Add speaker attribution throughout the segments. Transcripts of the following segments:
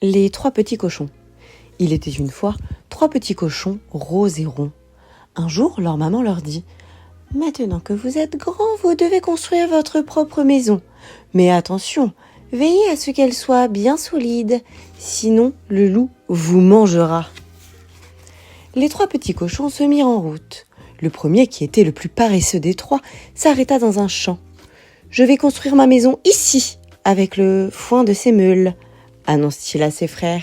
Speaker 1: Les trois petits cochons. Il était une fois 3 petits cochons roses et ronds. Un jour, leur maman leur dit « Maintenant que vous êtes grands, vous devez construire votre propre maison. Mais attention, veillez à ce qu'elle soit bien solide, sinon le loup vous mangera. » Les 3 petits cochons se mirent en route. Le premier, qui était le plus paresseux des 3, s'arrêta dans un champ. « Je vais construire ma maison ici, avec le foin de ces meules, » annonce-t-il à ses frères.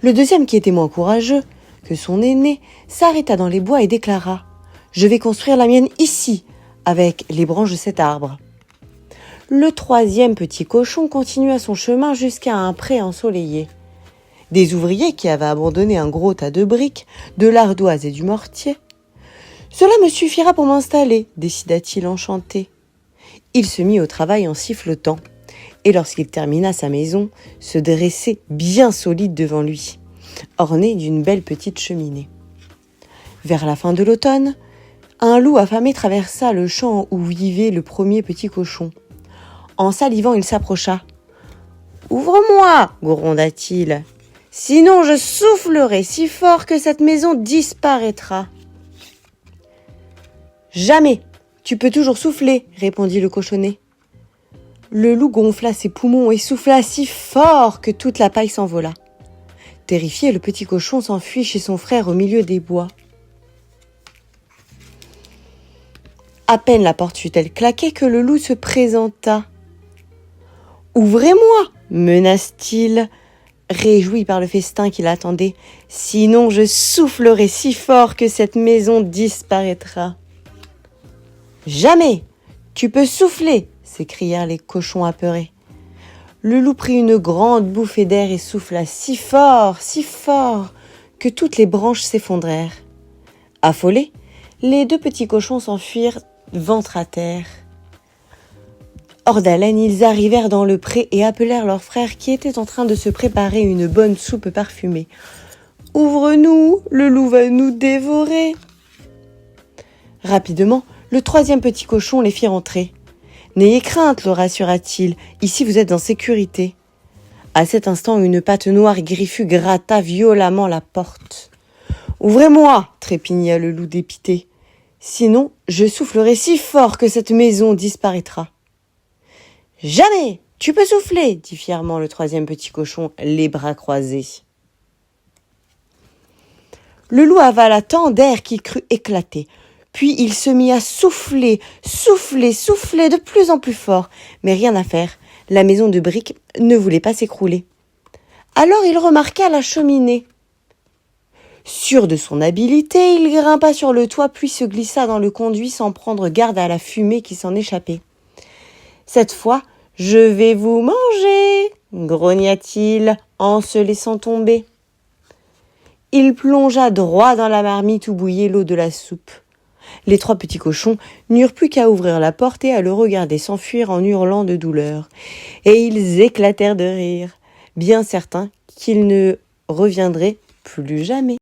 Speaker 1: Le deuxième, qui était moins courageux que son aîné, s'arrêta dans les bois et déclara « Je vais construire la mienne ici, avec les branches de cet arbre. » Le troisième petit cochon continua son chemin jusqu'à un pré ensoleillé. Des ouvriers qui avaient abandonné un gros tas de briques, de l'ardoise et du mortier. « Cela me suffira pour m'installer, » décida-t-il enchanté. Il se mit au travail en sifflotant. Et lorsqu'il termina sa maison, se dressait bien solide devant lui, ornée d'une belle petite cheminée. Vers la fin de l'automne, un loup affamé traversa le champ où vivait le premier petit cochon. En salivant, il s'approcha. « Ouvre-moi » gronda-t-il. « Sinon je soufflerai si fort que cette maison disparaîtra. »« Jamais, tu peux toujours souffler » répondit le cochonnet. Le loup gonfla ses poumons et souffla si fort que toute la paille s'envola. Terrifié, le petit cochon s'enfuit chez son frère au milieu des bois. À peine la porte fut-elle claquée que le loup se présenta. « Ouvrez-moi » menace-t-il, réjoui par le festin qui l'attendait. « Sinon je soufflerai si fort que cette maison disparaîtra. »« Jamais, tu peux souffler » s'écrièrent les cochons apeurés. Le loup prit une grande bouffée d'air et souffla si fort, que toutes les branches s'effondrèrent. Affolés, les 2 petits cochons s'enfuirent ventre à terre. Hors d'haleine, ils arrivèrent dans le pré et appelèrent leur frère qui était en train de se préparer une bonne soupe parfumée. « Ouvre-nous, le loup va nous dévorer !» Rapidement, le 3e petit cochon les fit rentrer. « N'ayez crainte, le rassura-t-il, ici vous êtes en sécurité. » À cet instant, une patte noire griffue gratta violemment la porte. « Ouvrez-moi » trépigna le loup dépité. « Sinon, je soufflerai si fort que cette maison disparaîtra. »« Jamais, tu peux souffler » dit fièrement le 3e petit cochon, les bras croisés. Le loup avala tant d'air qu'il crut éclater. Puis il se mit à souffler de plus en plus fort. Mais rien à faire, la maison de briques ne voulait pas s'écrouler. Alors il remarqua la cheminée. Sûr de son habileté, il grimpa sur le toit puis se glissa dans le conduit sans prendre garde à la fumée qui s'en échappait. « Cette fois, je vais vous manger » grogna-t-il en se laissant tomber. Il plongea droit dans la marmite où bouillait l'eau de la soupe. Les 3 petits cochons n'eurent plus qu'à ouvrir la porte et à le regarder s'enfuir en hurlant de douleur. Et ils éclatèrent de rire, bien certains qu'ils ne reviendraient plus jamais.